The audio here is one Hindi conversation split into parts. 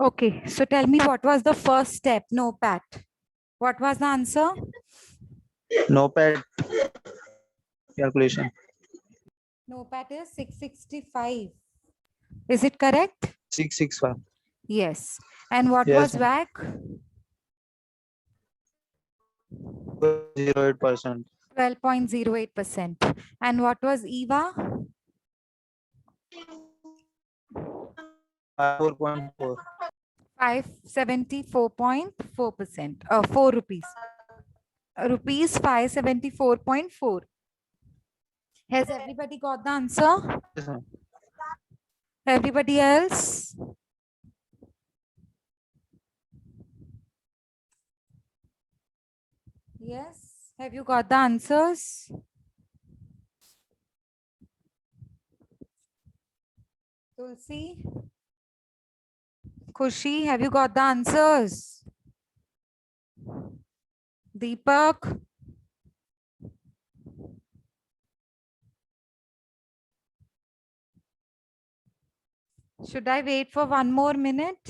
Okay, so tell me what was the first step? NOPAT. What was the answer? NOPAT calculation. NOPAT is 665. Is it correct? 665. Yes. And what Yes, was WAC? 0.08%. 12.08%. And what was EVA? 4.4. 574.4%. 4 rupees. Rupees 574.4. Has everybody got the answer? Yes, ma'am. Everybody else? Yes. Have you got the answers? Tulsi? Khushi, have you got the answers? Deepak? Should I wait for 1 more minute?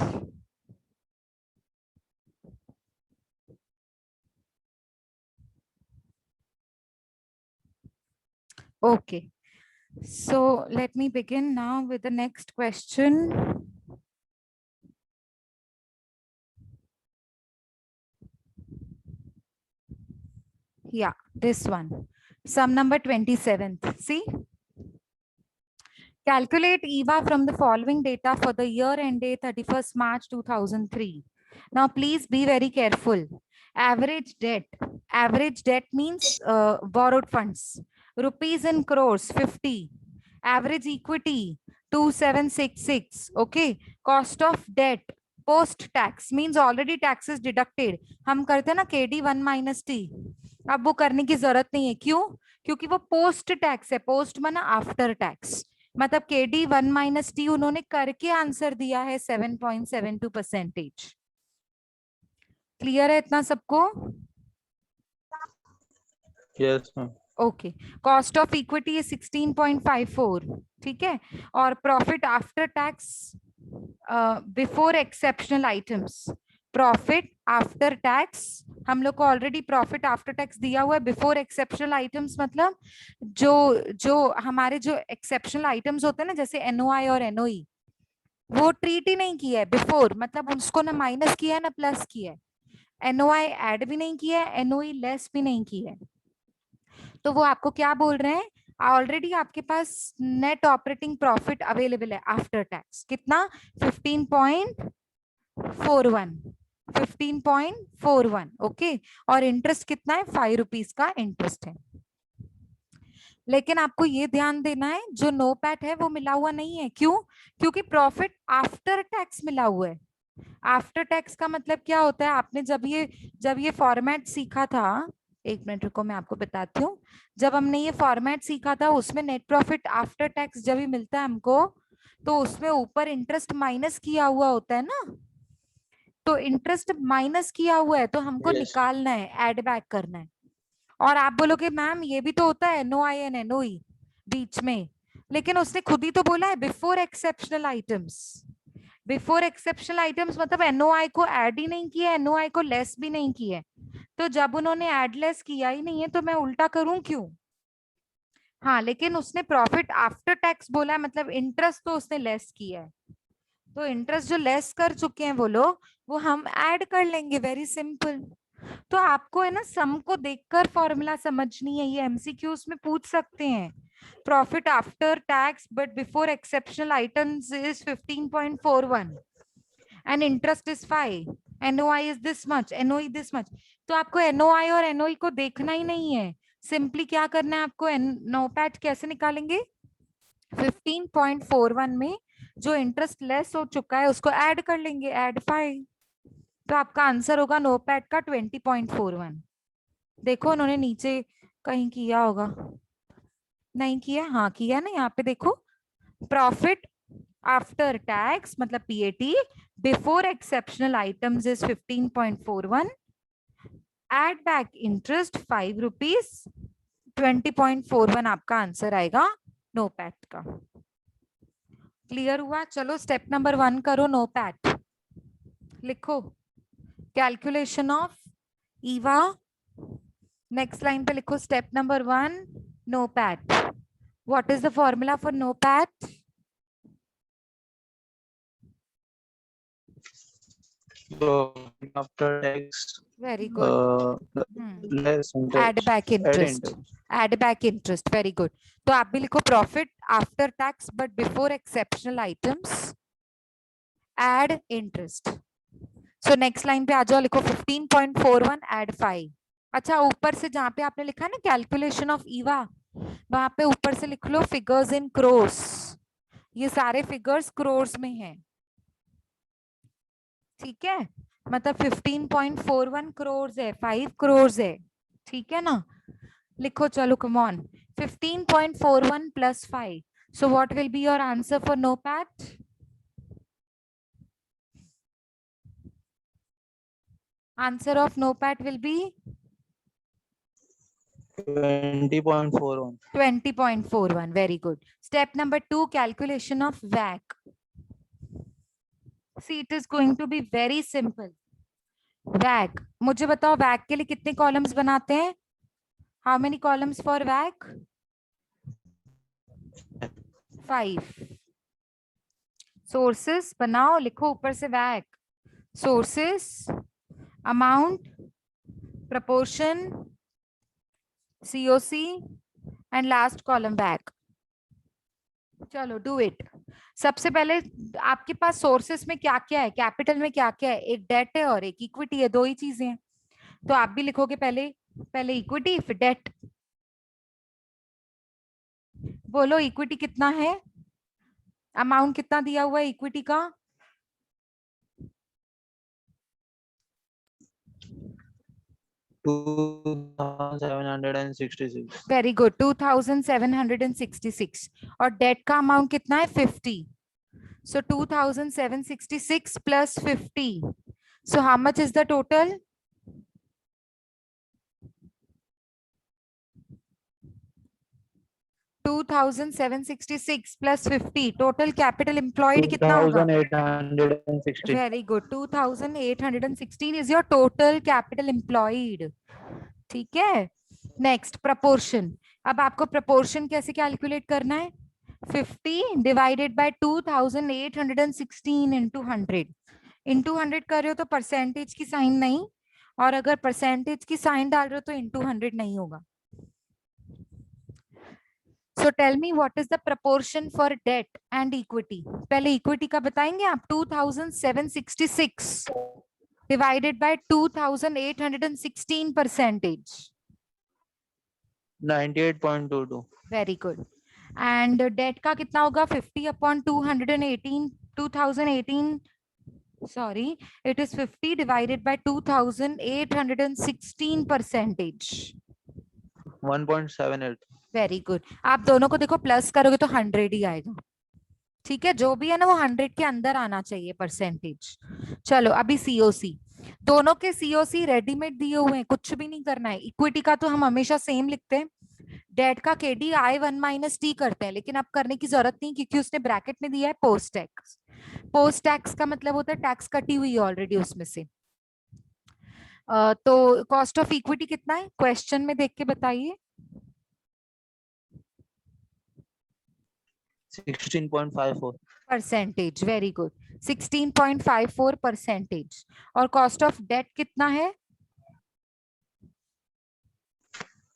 Okay. So let me begin now with the next question. Yeah, this one. Sum number 27th. See? Calculate EVA from the following data for the year ended 31st March 2003. Now, please be very careful. Average debt. Average debt means borrowed funds. Rupees in crores, 50. Average equity, 2766. Okay. Cost of debt, post tax means already taxes deducted. हम करते हैं ना KD1 minus T. अब वो करने की जरूरत नहीं है. क्यों? क्योंकि वो पोस्ट टैक्स है. पोस्ट माना आफ्टर टैक्स. मतलब KD1 minus T उन्होंने करके आंसर दिया है 7.72%. क्लियर है इतना सबको? Yes, ma'am. Okay. Cost of equity is 16.54. ठीक है. और profit after tax before exceptional items. Profit after tax हम लोग को ऑलरेडी प्रॉफिट आफ्टर टैक्स दिया हुआ है. बिफोर एक्सेप्शनल आइटम्स मतलब जो हमारे जो एक्सेप्शनल आइटम्स होते हैं ना, जैसे NOI और NOE, वो ट्रीट ही नहीं किया है बिफोर. मतलब उसको ना माइनस किया है ना प्लस किया है. NOI ऐड भी नहीं किया है, NOE लेस भी नहीं किया है. तो वो आपको क्या बोल रहे हैं? ऑलरेडी आपके पास नेट ऑपरेटिंग प्रॉफिट अवेलेबल है आफ्टर टैक्स. कितना? 15.41. 15.41. ओके. और इंटरेस्ट कितना है? 5 रुपीज का इंटरेस्ट है. लेकिन आपको ये ध्यान देना है, जो NOPAT है वो मिला हुआ नहीं है. क्यों? क्योंकि प्रॉफिट आफ्टर टैक्स मिला हुआ है. आफ्टर टैक्स का मतलब क्या होता है? आपने जब ये फॉर्मेट सीखा था, एक मिनट रुको मैं आपको बताती हूँ. जब हमने ये फॉर्मेट सीखा था उसमें नेट प्रॉफिट आफ्टर टैक्स जब भी मिलता है हमको, तो उसमें ऊपर इंटरेस्ट माइनस किया हुआ होता है ना. तो इंटरेस्ट माइनस किया हुआ है तो हमको Yes. निकालना है, एड बैक करना है. और आप बोलोगे मैम ये भी तो होता है NOI एंड NOE बीच में. लेकिन उसने खुद ही तो बोला है before exceptional items. Before exceptional items मतलब NOI को ऐड ही नहीं किया, NOI को लेस भी नहीं किया. तो जब उन्होंने ऐड लेस किया ही नहीं है तो मैं उल्टा करूं क्यों? हाँ, लेकिन उसने प्रॉफिट आफ्टर टैक्स बोला है, मतलब इंटरेस्ट तो उसने लेस किया है. तो इंटरेस्ट जो लेस कर चुके हैं वो लोग, वो हम ऐड कर लेंगे. Very simple. तो आपको है ना सम को देखकर फॉर्मूला समझनी है. ये MCQs में पूछ सकते हैं. Profit after tax but before exceptional items is 15.41 and interest is 5. NOI is this much, NOE this much. तो आपको NOI और NOE को देखना ही नहीं है. सिंपली क्या करना है आपको? NOPAT कैसे निकालेंगे? 15.41 में जो इंटरेस्ट लेस हो चुका है उसको ऐड कर लेंगे, ऐड 5. तो आपका आंसर होगा NOPAT का 20.41. देखो उन्होंने नीचे कहीं किया होगा. नहीं किया? हाँ किया ना. यहाँ पे देखो, प्रॉफिट आफ्टर टैक्स मतलब PAT before exceptional items is 15.41. Add back interest 5 rupees. 20.41 आपका आंसर आएगा NOPAT का. क्लियर हुआ? चलो स्टेप नंबर 1 करो NOPAT. लिखो calculation of EVA. Next line पे लिखो step number 1 NOPAT. What is the formula for NOPAT? So after tax, very good. less add interest. Back Add interest. interest. Add back interest. Very good. तो आप भी लिखो profit after tax but before exceptional items add interest. So next line पे आ जाओ, लिखो 15.41 एड 5. अच्छा, ऊपर से जहां पे आपने लिखा है ना कैलकुलेशन ऑफ ईवा, वहां पे ऊपर से लिख लो फिगर्स इन क्रोर्स. ये सारे फिगर्स क्रोर्स में हैं. ठीक है, मतलब 15.41 करोड़ है, 5 करोड़ है. ठीक है ना. लिखो चलो, come on. 15.41 plus 5. So what will be your answer for NOPAT? Answer of NOPAT will be 20.41. 20.41. Very good. Step number 2, calculation of WACC. See, it is going to be very simple. WACC. मुझे बताओ WACC के लिए कितने कॉलम्स बनाते हैं? How many columns for WACC? 5. Sources बनाओ, लिखो ऊपर से WACC. Sources, amount, proportion, COC and last column WACC. चलो डू इट. सबसे पहले आपके पास सोर्सेस में क्या क्या है, कैपिटल में क्या क्या है? एक डेट है और एक इक्विटी है, दो ही चीजें हैं. तो आप भी लिखोगे पहले पहले इक्विटी फिर डेट. बोलो इक्विटी कितना है, अमाउंट कितना दिया हुआ है इक्विटी का? 2,766. Very good, 2766. और डेट का अमाउंट कितना है? 50. सो 2766 plus 50. So how much is the total? 2766 plus 50. Total capital employed कितना होगा? 2,860. Very good, 2816 is your total capital employed. ठीक है. Next proportion. अब आपको प्रपोर्शन कैसे कैलकुलेट करना है? 50 डिवाइडेड बाय 2816 इंटू 100. इंटू 100 कर रहे हो तो परसेंटेज की साइन नहीं, और अगर परसेंटेज की साइन डाल रहे हो तो इंटू 100 नहीं होगा. So tell me what is the proportion for debt and equity? पहले equity का बताएंगे आप. 2766 divided by 2816 percentage. 98.22. Very good. And debt का कितना होगा? 50 upon 218 2018. Sorry, it is 50 divided by 2816 percentage. 1.78. Very good. आप दोनों को देखो, प्लस करोगे तो 100 ही आएगा. ठीक है, जो भी है ना वो 100 के अंदर आना चाहिए परसेंटेज. चलो अभी सीओसी. दोनों के सीओसी रेडीमेड दिए हुए हैं, कुछ भी नहीं करना है. इक्विटी का तो हम हमेशा सेम लिखते हैं. डेट का केडी I1 माइनस टी करते हैं, लेकिन अब करने की जरूरत नहीं क्योंकि उसने ब्रैकेट में दिया है पोस्ट टैक्स. पोस्ट टैक्स का मतलब होता है टैक्स कटी हुई है ऑलरेडी उसमें से. तो कॉस्ट ऑफ इक्विटी कितना है क्वेश्चन में देख के बताइए. 16.54. परसेंटेज. Very good, 16.54 percentage. और कॉस्ट ऑफ डेट कितना है?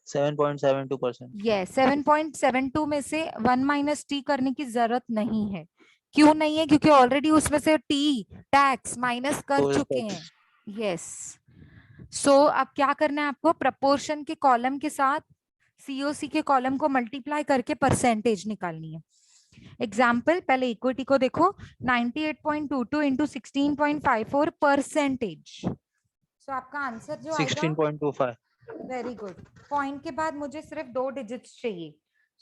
7.72%. ये 7.72 में से 1 माइनस टी करने की जरूरत नहीं है. क्यों नहीं है? क्योंकि ऑलरेडी उसमें से टी टैक्स माइनस कर Post चुके tax. हैं. यस. सो अब क्या करना है आपको? प्रपोर्शन के कॉलम के साथ सीओसी के कॉलम को मल्टीप्लाई करके परसेंटेज निकालनी है. एग्जाम्पल, पहले इक्विटी को देखो. 98.22 इंटू 16.54 परसेंटेज. सो आपका आंसर जो आएगा 16.25. Very good. पॉइंट के बाद मुझे सिर्फ 2 डिजिट्स चाहिए.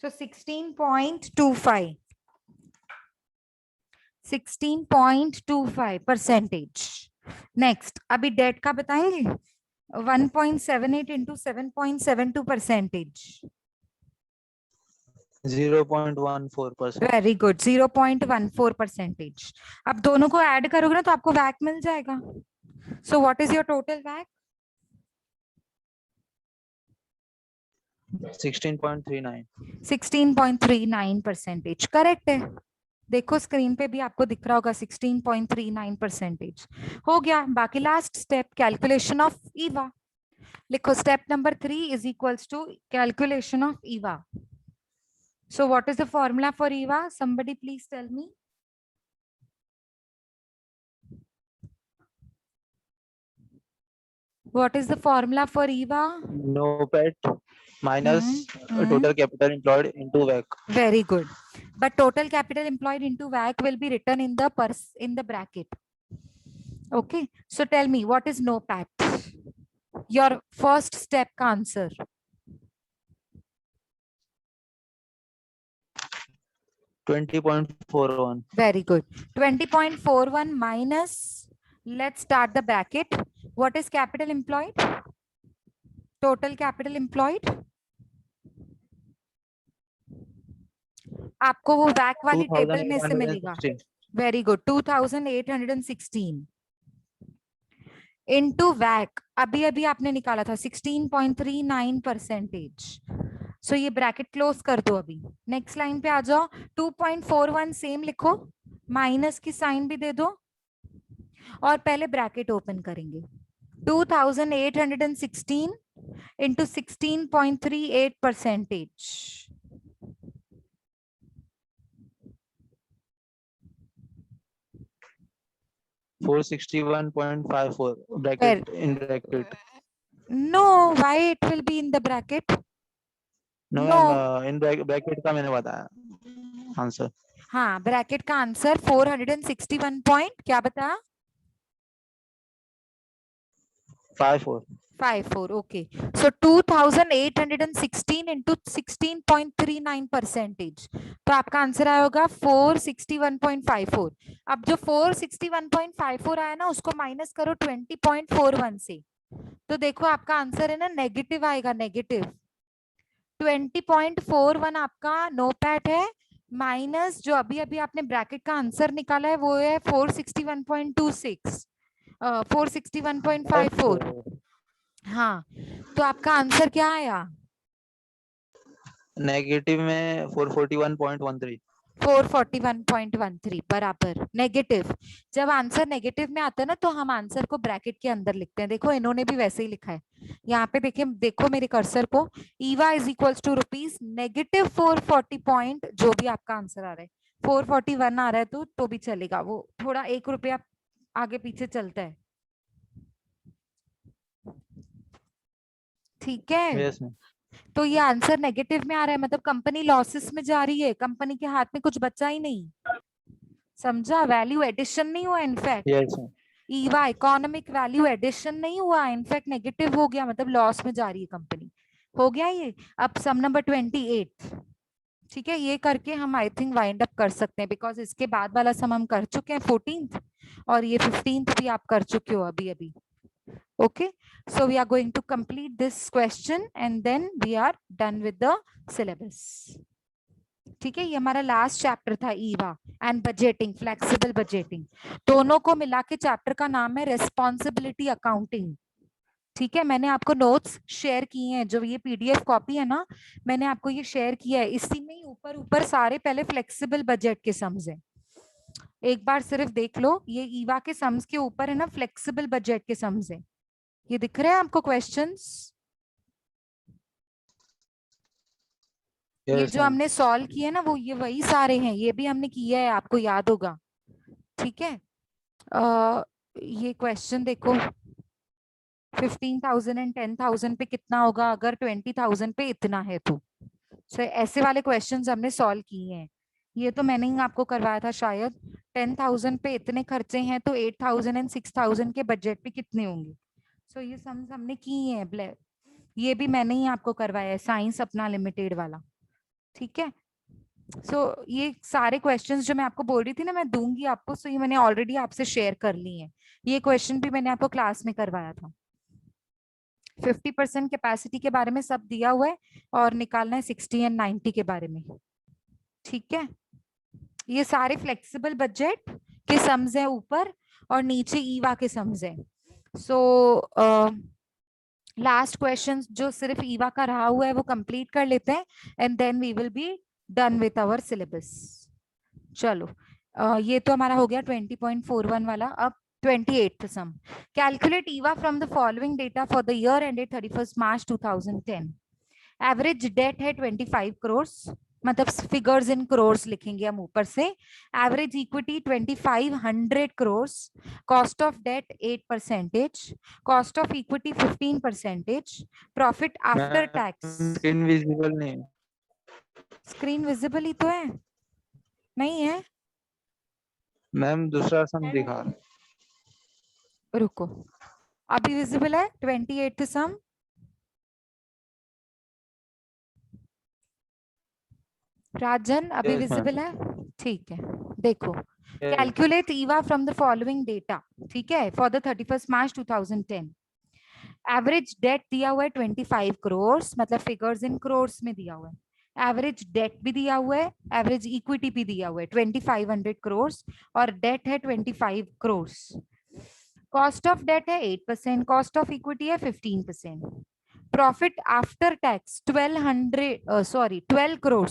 सो 16.25 16.25 परसेंटेज. नेक्स्ट अभी डेट का बताएंगे. 1.78 इंटू 7.72 परसेंटेज. 0.14%. Very good, 0.14%। अब दोनों को ऐड करोगे ना तो आपको वैक मिल जाएगा। So what is your total वैक? 16.39. 16.39%। करेक्ट है। देखो स्क्रीन पे भी आपको दिख रहा होगा 16.39%। हो गया। बाकी last step, calculation of EVA. लिखो step number 3 is equals to calculation of EVA. So what is the formula for EVA? Somebody please tell me. What is the formula for EVA? NOPAT minus total capital employed into WACC. Very good. But total capital employed into WACC will be written in the bracket. Okay. So tell me, what is NOPAT? Your first step का answer. 20.41. Very good. 20.41 minus, let's start the bracket. What is capital employed? Total capital employed. आपको वो वैक वाली टेबल में से मिलेगा। 2816. वेरी गुड, 2816 इनटू वैक अभी अभी आपने निकाला था 16.39%। सो ये ब्रैकेट क्लोज कर दो। अभी नेक्स्ट लाइन पे आ जाओ। 2.41 सेम लिखो, माइनस की साइन भी दे दो और पहले ब्रैकेट ओपन करेंगे। 2816 into 16.38%। 461.54 bracket in bracket. No, why it will be in the bracket? No, No. ma'am, in bracket का मैंने बताया आंसर। हाँ, ब्रैकेट का आंसर 461 पॉइंट क्या बताया? 54। ओके, सो 2816 इंटू 16.39%। तो आपका आंसर आया होगा 461.54। अब जो 461.54 आया ना उसको माइनस करो 20.41 से, तो देखो आपका आंसर है ना नेगेटिव आएगा। नेगेटिव 20.41 आपका नोपैट है, माइनस जो अभी अभी आपने ब्रैकेट का आंसर निकाला है वो है 461.26, 461.54। हाँ, तो आपका आंसर क्या आया? नेगेटिव में 441.13। 441.13 बराबर नेगेटिव। जब आंसर नेगेटिव में आता है ना तो हम आंसर को ब्रैकेट के अंदर लिखते हैं। देखो इन्होंने भी वैसे ही लिखा है यहाँ पे। देखिए, देखो मेरे कर्सर को, EVA is equals to rupees negative 440 point, जो भी आपका आंसर आ रहा है 441 आ रहा है तो भी चलेगा, वो थोड़ा 1 रुपया आगे पीछे चलता है। ठीक है। yes, तो ये आंसर नेगेटिव में आ रहा है, मतलब कंपनी लॉसेस में जा रही है, कंपनी के हाथ में कुछ बचा ही नहीं। समझा? वैल्यू एडिशन नहीं हुआ in fact. yes, EVA economic value addition नहीं हुआ, इनफैक्ट नेगेटिव हो गया, मतलब लॉस में जा रही है कंपनी। हो गया ये। अब सम नंबर 28। ठीक है, ये करके हम आई थिंक वाइंड अप कर सकते हैं, बिकॉज इसके बाद वाला सम हम कर चुके हैं 14th, और ये 15th भी आप कर चुके हो अभी अभी। Okay, so we are going to complete this question and then we are done with the syllabus. ठीक है, ये हमारा लास्ट चैप्टर था Eva and budgeting, flexible budgeting. दोनों को मिला के चैप्टर का नाम है रेस्पॉन्सिबिलिटी अकाउंटिंग। ठीक है, मैंने आपको नोट्स शेयर किए हैं, जो ये पीडीएफ कॉपी है ना, मैंने आपको ये शेयर किया है। इसी में ही ऊपर ऊपर सारे पहले फ्लेक्सिबल बजट के सम्स हैं, एक बार सिर्फ देख लो। ये ईवा के सम्स के ऊपर है ना फ्लेक्सिबल बजट के सम्स हैं। ये दिख रहे हैं आपको क्वेश्चंस? ये जो हमने सॉल्व किए ना वो ये वही सारे हैं, ये भी हमने किया है, आपको याद होगा। ठीक है, ये क्वेश्चन देखो, 15,000 एंड 10,000 पे कितना होगा अगर 20,000 पे इतना है तो। ऐसे वाले क्वेश्चंस हमने सॉल्व किए हैं। ये तो मैंने ही आपको करवाया था शायद। 10,000 पे इतने खर्चे हैं तो 8,000 एंड 6,000 के बजट पे कितने होंगे। ये सम्स हमने किए हैं, ये भी मैंने ही आपको करवाया है, साइंस अपना लिमिटेड वाला। ठीक है, ये सारे क्वेश्चंस जो मैं आपको बोल रही थी ना मैं दूंगी आपको, ये मैंने ऑलरेडी आपसे शेयर कर ली है। ये क्वेश्चन भी मैंने आपको क्लास में करवाया था। 50% कैपेसिटी के बारे में सब दिया हुआ है और निकालना है 60 एंड 90 के बारे में। ठीक है, ये सारे फ्लेक्सिबल बजट के सम्स है ऊपर और नीचे ईवा के सम्स है। सो लास्ट क्वेश्चन जो सिर्फ ईवा का रहा हुआ है वो कंप्लीट कर लेते हैं and then we will be done with our syllabus. चलो ये तो हमारा हो गया 20.41 वाला। अब 28th sum, calculate EVA from the following data for the year ended 31 March 2010। Average debt है 25 करोड़, मतलब फिगर्स इन करोड़ लिखेंगे हम ऊपर से। Average equity 2500 crore, cost of debt 8%, cost of equity 15%, profit after tax. Screen visible नहीं है। स्क्रीन विजिबल ही तो है, नहीं है? मैम दूसरा सम दिखा रहा है। रुको, अभी विजिबल है 28th सम? राजन अभी Yes, ma'am. विजिबल है? ठीक है, देखो Yes. Calculate EVA from the following data, ठीक है, for the 31 March 2010। Average debt दिया हुआ है 25 करोड़, मतलब फिगर्स इन करोड़ में दिया हुआ है। एवरेज डेट भी दिया हुआ है, एवरेज इक्विटी भी दिया हुआ है 2500 करोड़ और डेट है 25 करोड़। कॉस्ट ऑफ डेट है 8%, कॉस्ट ऑफ इक्विटी है 15%। Profit after tax 12 crore.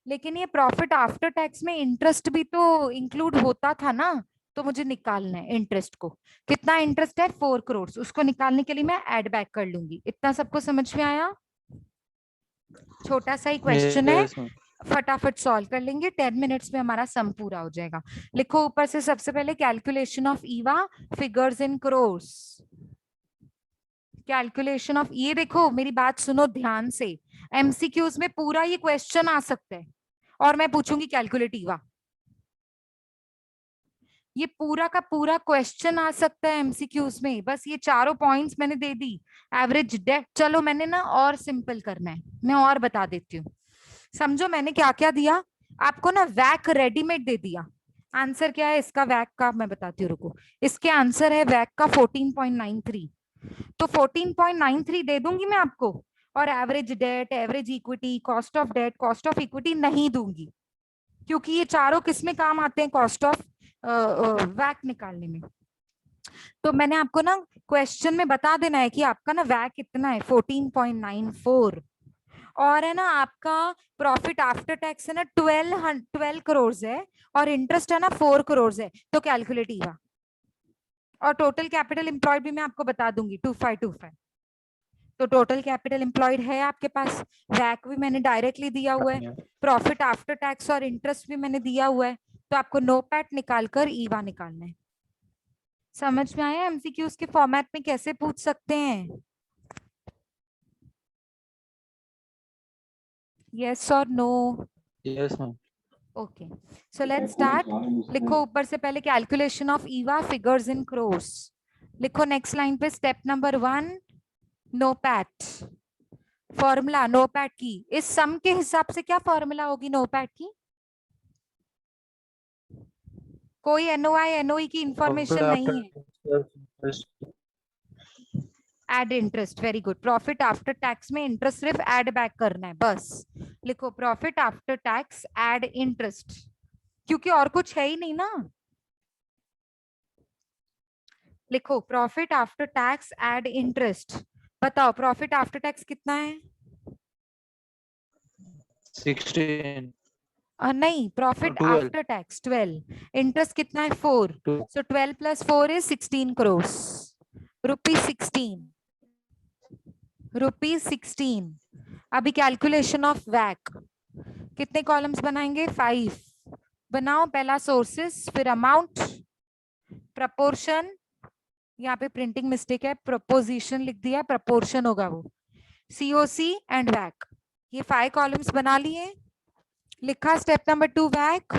लेकिन ये प्रॉफिट आफ्टर टैक्स में इंटरेस्ट भी तो इंक्लूड होता था ना, तो मुझे निकालना है इंटरेस्ट को। कितना इंटरेस्ट है? 4 करोड़। उसको निकालने के लिए मैं ऐड बैक कर लूंगी। इतना सबको समझ में आया? छोटा सा ही क्वेश्चन है, Yes, ma'am. फटाफट सॉल्व कर लेंगे, 10 मिनट्स में हमारा सम पूरा हो जाएगा। लिखो ऊपर से सबसे पहले calculation of EVA figures in crore. Calculation of, ये देखो मेरी बात सुनो ध्यान से, एमसीक्यूज में पूरा ये क्वेश्चन आ सकता है और मैं पूछूंगी कैलकुलेट ईवा। ये पूरा का पूरा क्वेश्चन आ सकता है एमसीक्यूज में, बस ये चारों पॉइंट्स मैंने दे दी। एवरेज डेट, चलो मैंने ना और सिंपल करना है, मैं और बता देती हूँ। समझो मैंने क्या क्या दिया आपको ना, वैक रेडीमेड दे दिया। आंसर क्या है इसका वैक का, मैं बताती हूँ, रुको। इसके आंसर है वैक का 14.93, तो 14.93 दे दूंगी मैं आपको। और average debt, average equity, cost of debt, cost of equity नहीं दूंगी, क्योंकि ये चारों किस में काम आते हैं? कॉस्ट ऑफ वैक निकालने में। तो मैंने आपको ना क्वेश्चन में बता देना है कि आपका ना वैक कितना है, 14.94। और है ना आपका प्रॉफिट आफ्टर टैक्स है ना 12 करोड़ है और इंटरेस्ट है ना 4 करोड़ है, तो कैलकुलेट ईवा। और टोटल कैपिटल एम्प्लॉयड भी मैं आपको बता दूंगी 2525। तो टोटल कैपिटल एम्प्लॉयड है आपके पास, वैक भी मैंने डायरेक्टली दिया हुआ है, प्रॉफिट आफ्टर टैक्स और इंटरेस्ट भी मैंने दिया हुआ है, तो आपको नो पैट निकालकर ईवा निकालना है। समझ में आया एमसीक्यूज के फॉर्मेट में कैसे पूछ सकते हैं? यस और no? Yes, ma'am. Okay, so let's start. लिखो ऊपर से पहले calculation of EVA figures in crores. लिखो नेक्स्ट लाइन पे step number 1, NOPAT. Formula NOPAT की, इस सम के हिसाब से क्या फॉर्मूला होगी नो पैट की? कोई एनओआई एनओई की इंफॉर्मेशन नहीं है। Add interest, very good. Profit after tax में इंटरेस्ट सिर्फ ऐड बैक करना है बस। लिखो profit after tax add interest, क्योंकि और कुछ है ही नहीं ना। लिखो profit after tax add interest. बताओ प्रॉफिट आफ्टर टैक्स कितना है? 16. नहीं, प्रॉफिट 12. आफ्टर टैक्स 12, इंटरेस्ट कितना है 4, 2. सो 12 + 4 इज 16 करोड़ रुपीज। 16। अभी कैलकुलेशन ऑफ वैक, कितने कॉलम्स बनाएंगे? 5 बनाओ। पहला सोर्सेस, फिर अमाउंट, प्रपोर्शन, यहाँ पे प्रिंटिंग मिस्टेक है, प्रपोजिशन लिख दिया, प्रपोर्शन होगा वो, सीओसी एंड वैक। ये 5 कॉलम्स बना लिए। लिखा स्टेप नंबर 2 वैक।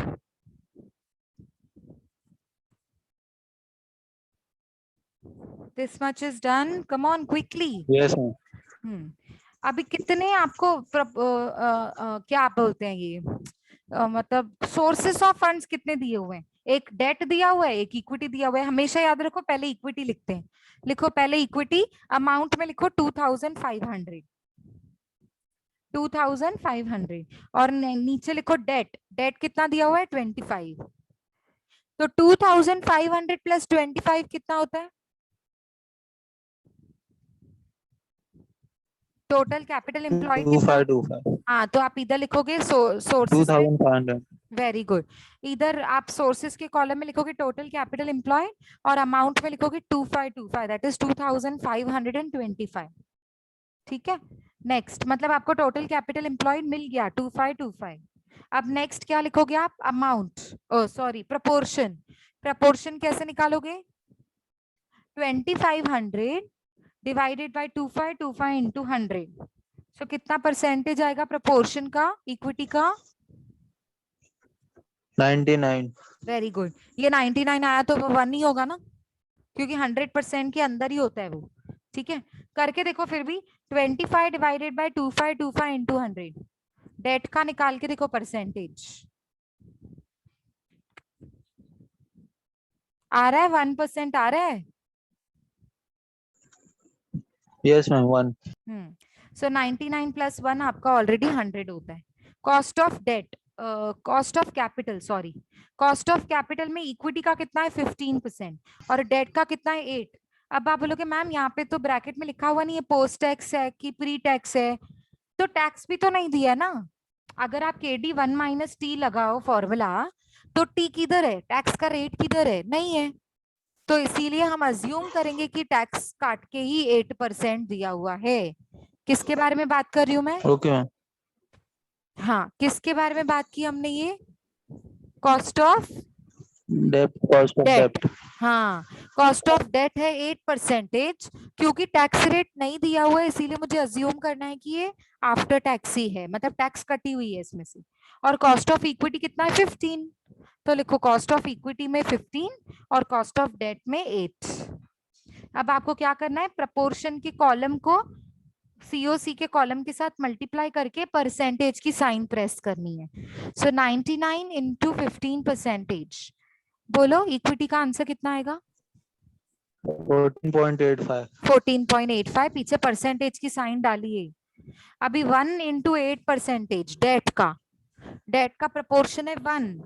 This much is done, come on quickly. Yes, ma'am. अभी कितने आपको क्या बोलते हैं ये, मतलब सोर्सेस ऑफ फंड्स कितने दिए हुए हैं? एक डेट दिया हुआ है, एक इक्विटी दिया हुआ है। हमेशा याद रखो पहले इक्विटी लिखते हैं। लिखो पहले इक्विटी, अमाउंट में लिखो 2500, 2500 और नीचे लिखो डेट, डेट कितना दिया हुआ है 25, तो 2500 प्लस 25 कितना होता है? टोटल कैपिटल एम्प्लॉयड कितना? 2525 हाँ, तो आप इधर लिखोगे सोर्सेस में, 2500 वेरी गुड, इधर आप सोर्सेस के कॉलम में लिखोगे टोटल कैपिटल एम्प्लॉयड और अमाउंट में लिखोगे 2525, दैट इज 2525। ठीक है, नेक्स्ट, मतलब आपको टोटल कैपिटल एम्प्लॉयड मिल गया 2525। अब नेक्स्ट क्या लिखोगे आप? अमाउंट, ओ सॉरी, प्रपोर्शन। प्रपोर्शन कैसे निकालोगे? 2500 डिवाइडेड बाय 2525 इंटू 100, सो कितना परसेंटेज आएगा प्रपोर्शन का, इक्विटी का? 99। वेरी गुड, ये 99 आया तो वो 1 ही होगा ना, क्योंकि 100% के अंदर ही होता है वो। ठीक है, करके देखो फिर भी, 25 डिवाइडेड बाय 2525 इंटू 100, डेट का निकाल के देखो परसेंटेज आ रहा है, 1% आ रहा है। Yes ma'am 1। सो 99 प्लस 1 आपका ऑलरेडी 100 होता है। Cost of debt, cost of capital, sorry, cost of capital में इक्विटी का कितना है 15% और डेट का कितना है 8। अब आप बोलोगे मैम यहाँ पे तो ब्रैकेट में लिखा हुआ नहीं है पोस्ट टैक्स है कि प्री टैक्स है, तो टैक्स भी तो नहीं दिया ना। अगर आप KD 1 माइनस टी लगाओ फॉर्मूला, तो टी किधर है, टैक्स का रेट किधर है, नहीं है, तो इसीलिए हम अज्यूम करेंगे कि टैक्स काट के ही 8% दिया हुआ है। किसके बारे में बात कर रही हूँ मैं? Okay ma'am. हाँ, किसके बारे में बात की हमने? ये कॉस्ट ऑफ डेप्ट, कॉस्ट ऑफ डेट, डेप्ट। हाँ, कॉस्ट ऑफ डेट है 8%, क्योंकि टैक्स रेट नहीं दिया हुआ है इसीलिए मुझे अज्यूम करना है कि ये आफ्टर टैक्स ही है, मतलब टैक्स कटी हुई है इसमें से। और कॉस्ट ऑफ इक्विटी कितना है 15, तो लिखो कॉस्ट ऑफ इक्विटी में 15 और कॉस्ट ऑफ डेट में 8। अब आपको क्या करना है, प्रपोर्शन के कॉलम को COC के कॉलम के साथ मल्टीप्लाई करके परसेंटेज की साइन प्रेस करनी है। सो 99 इंटू 15%, बोलो इक्विटी का आंसर कितना आएगा? 14.85। 14.85, पीछे परसेंटेज की साइन डालिए। अभी 1 इंटू 8% डेट का, डेट का प्रपोर्शन है 1,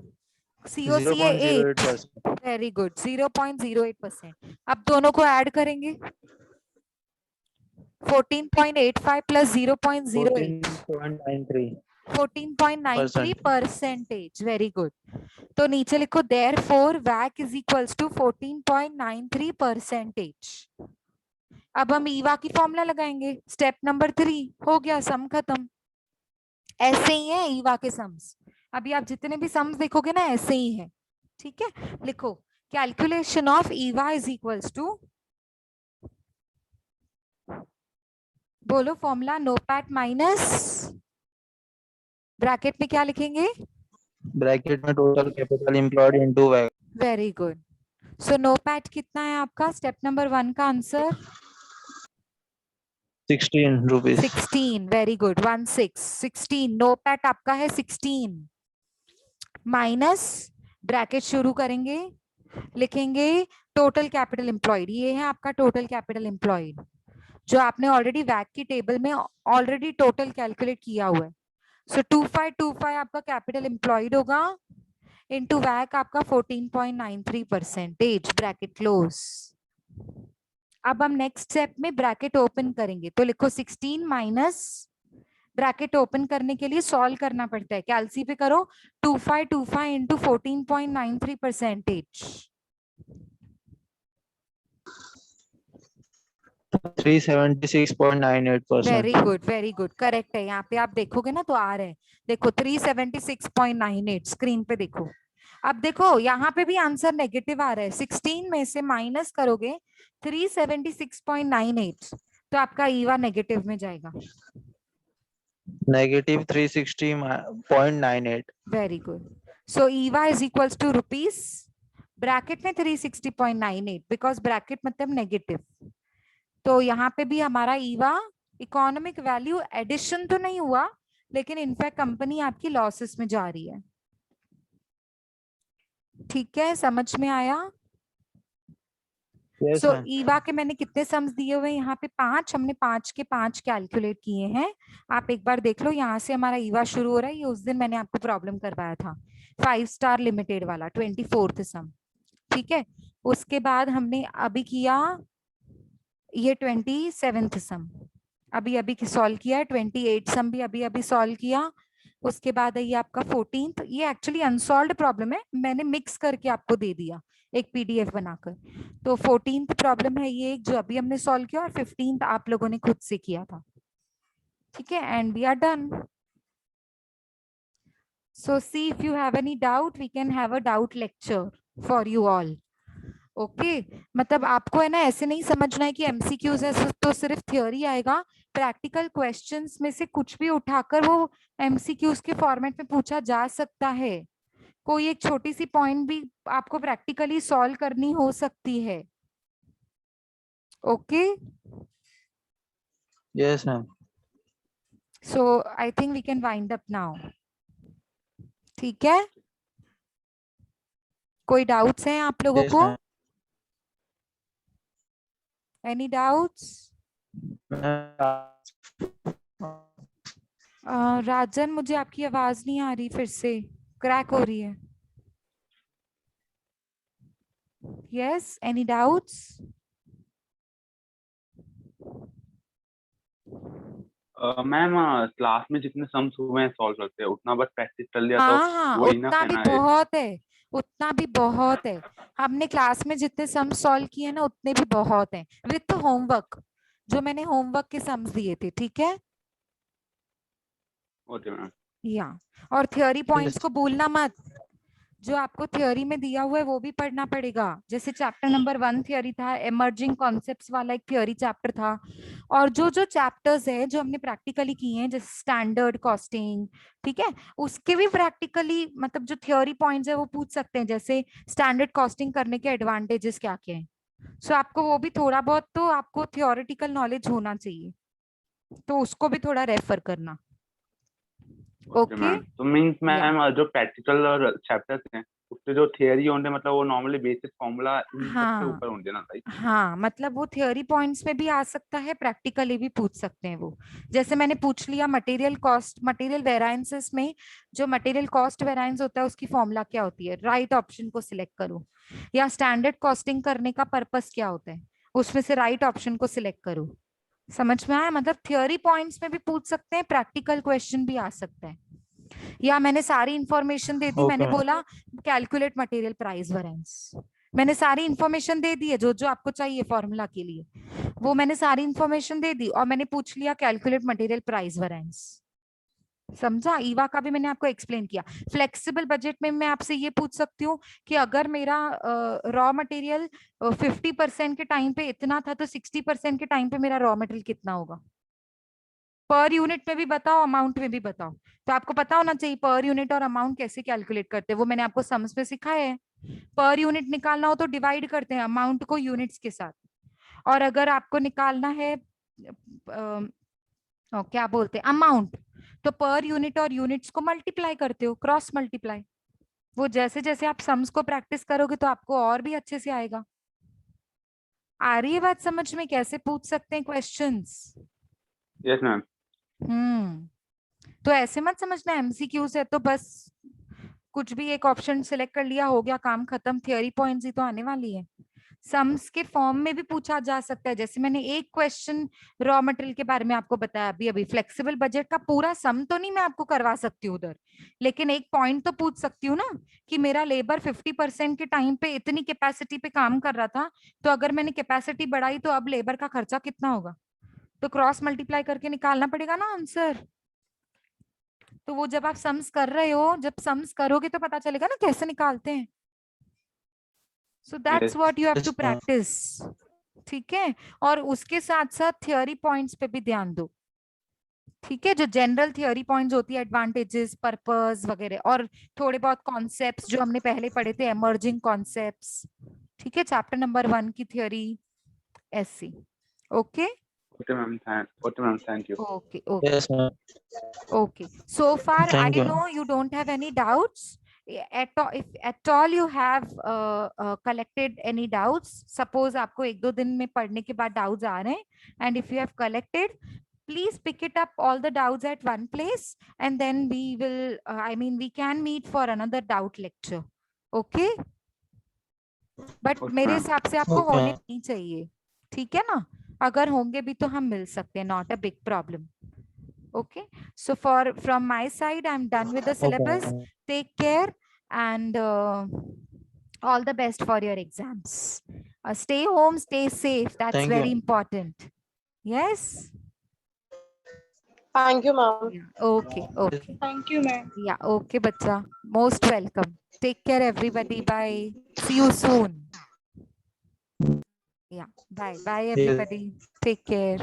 COC है 8, 0.08%। Very good, 0.08%। अब दोनों को ऐड करेंगे, 14.85 प्लस 0.08, 14.93 14.93%, वेरी गुड। तो नीचे लिखो therefore WACC is equals to 14.93%। अब हम ईवा की फॉर्मूला लगाएंगे, स्टेप नंबर 3 हो गया, सम खत्म। ऐसे ही है ईवा के सम्स, अभी आप जितने भी सम्स देखोगे ना ऐसे ही है। ठीक है, लिखो calculation of EVA is equals to, बोलो फॉर्मूला, नोपैट माइनस, ब्रैकेट में क्या लिखेंगे? ब्रैकेट में टोटल कैपिटल एम्प्लॉयड इनटू वैक। वेरी गुड, सो नोपैट कितना है आपका, स्टेप नंबर 1 का answer 16 rupees. 16, very good, 16 NOPAT आपका है 16 माइनस, ब्रैकेट शुरू करेंगे, लिखेंगे टोटल कैपिटल एम्प्लॉयड, ये है आपका टोटल कैपिटल एम्प्लॉयड जो आपने ऑलरेडी वैक की टेबल में ऑलरेडी टोटल कैलकुलेट किया हुआ है। सो 2525 आपका कैपिटल एम्प्लॉयड होगा इनटू वैक आपका 14.93%, ब्रैकेट क्लोज। अब हम नेक्स्ट स्टेप में ब्रैकेट ओपन करेंगे, तो लिखो 16 माइनस, ब्रैकेट ओपन करने के लिए सॉल्व करना पड़ता है, कैलसी पे करो, 2525 इंटू 14.93%, 376.98%। वेरी गुड, करेक्ट है। यहाँ पे आप देखोगे ना तो आ रहे हैं, देखो 376.98, स्क्रीन पे देखो। अब देखो यहाँ पे भी आंसर नेगेटिव आ रहा है, 16 में से माइनस करोगे 376.98, तो आपका ईवा नेगेटिव में जाएगा। Negative 360.98। Very good, so EVA is equals to rupees, bracket में 360.98, बिकॉज ब्रैकेट मतलब नेगेटिव, तो यहाँ पे भी हमारा ईवा इकोनॉमिक वैल्यू एडिशन तो नहीं हुआ, लेकिन इनफैक्ट कंपनी आपकी लॉसेस में जा रही है। ठीक है, समझ में आया? Yes, सो ma'am. ईवा के मैंने कितने सम्स दिए हुए हैं यहाँ पे 5, हमने 5 के 5 कैलकुलेट किए हैं। आप एक बार देख लो, यहाँ से हमारा ईवा शुरू हो रहा है, ये उस दिन मैंने आपको प्रॉब्लम करवाया था 5 स्टार लिमिटेड वाला 24th सम। ठीक है, उसके बाद हमने अभी किया ये 27th सम, अभी अभी सॉल्व किया है। 28 सम भी अभी अभी सॉल्व किया। उसके बाद है ये आपका 14th, ये एक्चुअली अनसॉल्व्ड प्रॉब्लम है, मैंने मिक्स करके आपको दे दिया एक पीडीएफ बनाकर। तो 14th प्रॉब्लम है ये जो अभी हमने सॉल्व किया, और 15th आप लोगों ने खुद से किया था। ठीक है, and we are done. So see if you have any doubt we can have a doubt lecture for you all. Okay, मतलब आपको है ना ऐसे नहीं समझना है कि एमसीक्यूज है तो सिर्फ थ्योरी आएगा। प्रैक्टिकल क्वेश्चंस में से कुछ भी उठाकर वो एमसीक्यूज के फॉर्मेट में पूछा जा सकता है। कोई एक छोटी सी पॉइंट भी आपको प्रैक्टिकली सॉल्व करनी हो सकती है। Okay, Yes, ma'am. So I think we can wind up now. ठीक है, कोई डाउट्स हैं आप लोगों Yes, को? ma'am. Any doubts? राजन, मुझे आपकी आवाज नहीं आ रही, फिर से क्रैक हो रही है। Yes, any doubts? Ma'am class में जितने सम्स हुए हैं सॉल्व करते हैं उतना बस प्रैक्टिस कर लिया तो हाँ, वो उतना इनफ है भी ना? बहुत है, उतना भी बहुत है। हमने क्लास में जितने सम सॉल्व किए ना उतने भी बहुत हैं, विथ होमवर्क, जो मैंने होमवर्क के सम्स दिए थे। ठीक है, ओके मैम। या और थियोरी पॉइंट्स Yes. को भूलना मत, जो आपको थ्योरी में दिया हुआ है वो भी पढ़ना पड़ेगा। जैसे चैप्टर नंबर 1 थ्योरी था, इमर्जिंग कॉन्सेप्ट्स वाला एक थ्योरी चैप्टर था, और जो जो चैप्टर्स है जो हमने प्रैक्टिकली किए हैं, जैसे स्टैंडर्ड कॉस्टिंग, ठीक है, उसके भी प्रैक्टिकली मतलब जो थ्योरी पॉइंट्स है वो पूछ सकते हैं। जैसे स्टैंडर्ड कॉस्टिंग करने के एडवांटेजेस क्या क्या हैं। सो आपको वो भी थोड़ा बहुत तो आपको थियोरेटिकल नॉलेज होना चाहिए, तो उसको भी थोड़ा रेफर करना। ओके ओके, मैम, तो मीन्स या मैम जो प्रैक्टिकल और चैप्टर्स हैं उससे जो थियरी होंगे मतलब वो नॉर्मली बेसिक फॉर्मूला इन सब से हाँ ऊपर होंगे ना, राइट? हाँ, मतलब वो थियोरी पॉइंट्स में भी आ सकता है, प्रैक्टिकली भी पूछ सकते हैं वो। जैसे मैंने पूछ लिया मटेरियल कॉस्ट, मटेरियल वेरायंसेस में जो मटेरियल कॉस्ट वेरायंस होता है उसकी फॉर्मूला क्या होती है, राइट ऑप्शन को सिलेक्ट करो। या स्टैंडर्ड कॉस्टिंग करने का पर्पस क्या होता है, उसमें से राइट ऑप्शन को सिलेक्ट करो। समझ में आया? मतलब थियोरी पॉइंट्स में भी पूछ सकते हैं, प्रैक्टिकल क्वेश्चन भी आ सकता है। या मैंने सारी इंफॉर्मेशन दे दी, Okay, मैंने ma'am. बोला कैलकुलेट मटेरियल प्राइस वेरिएंस, मैंने सारी इंफॉर्मेशन दे दी है जो जो आपको चाहिए फॉर्मूला के लिए, वो मैंने सारी इंफॉर्मेशन दे दी, और मैंने पूछ लिया कैलकुलेट मटेरियल प्राइस वेरिएंस। समझा? ईवा का भी मैंने आपको एक्सप्लेन किया। फ्लेक्सिबल बजट में मैं आपसे ये पूछ सकती हूँ कि अगर मेरा रॉ मटेरियल 50% के टाइम पे इतना था तो 60% के टाइम पे मेरा रॉ मटेरियल कितना होगा। पर यूनिट में भी बताओ, अमाउंट में भी बताओ। तो आपको पता होना चाहिए पर यूनिट और अमाउंट कैसे कैलकुलेट करते हैं, वो मैंने आपको सम्स में सिखाया है। पर यूनिट निकालना हो तो डिवाइड करते हैं अमाउंट को यूनिट्स के साथ, और अगर आपको निकालना है क्या बोलते हैं अमाउंट, तो पर यूनिट और यूनिट्स को मल्टीप्लाई करते हो, क्रॉस मल्टीप्लाई। वो जैसे जैसे आप सम्स को प्रैक्टिस करोगे तो आपको और भी अच्छे से आएगा। आ रही है बात समझ में, कैसे पूछ सकते हैं क्वेश्चंस? Yes ma'am. तो ऐसे मत समझना एमसीक्यूज है तो बस कुछ भी एक ऑप्शन सिलेक्ट कर लिया, हो गया काम खत्म। थियरी पॉइंट्स ही तो आने वाली है। सम्स के फॉर्म में भी पूछा जा सकता है। जैसे मैंने एक क्वेश्चन रॉ मटेरियल के बारे में आपको बताया अभी अभी, फ्लेक्सिबल बजट का पूरा सम तो नहीं मैं आपको करवा सकती हूँ उधर, लेकिन एक पॉइंट तो पूछ सकती हूँ ना कि मेरा लेबर 50% के टाइम पे इतनी कैपेसिटी पे काम कर रहा था, तो अगर मैंने कैपेसिटी बढ़ाई तो अब लेबर का खर्चा कितना होगा, तो क्रॉस मल्टीप्लाई करके निकालना पड़ेगा ना आंसर। तो वो जब आप सम्स कर रहे हो, जब सम्स करोगे तो पता चलेगा ना कैसे निकालते हैं। So that's what you have to Yes, ma'am. Practice. ठीक है, और उसके साथ साथ थियोरी पॉइंट्स पे भी ध्यान दो। ठीक है, जो जनरल थियोरी पॉइंट्स होती है, एडवांटेजेस, पर्पस वगैरह, और थोड़े बहुत कॉन्सेप्ट्स जो हमने पहले पढ़े थे, एमर्जिंग कॉन्सेप्ट्स। ठीक है, चैप्टर नंबर 1 की थियोरी ऐसी। Okay okay ma'am, thank you. Okay okay Yes, ma'am. Okay. So far Thank I you. No you don't have any doubts, if at all you have collected any doubts, suppose आपको 1-2 दिन में पढ़ने के बाद doubts आ रहे हैं, and if you have collected, please pick it up all the doubts at one place, and then we will we can meet for another doubt lecture. Okay, but Okay, मेरे ma'am. हिसाब से आपको Okay. होने नहीं चाहिए, ठीक है ना? अगर होंगे भी तो हम मिल सकते हैं, not a big problem. Okay, so from my side I'm done with the syllabus. Okay. Take care, and all the best for your exams. Stay home, stay safe, that's Thank very you. important. Yes. Thank you, ma'am. Yeah. Okay. Thank you, ma'am. Yeah, okay, bacha. Most welcome. Take care, everybody. Bye. See you soon. Yeah. Bye. Bye, Yes. everybody. Take care.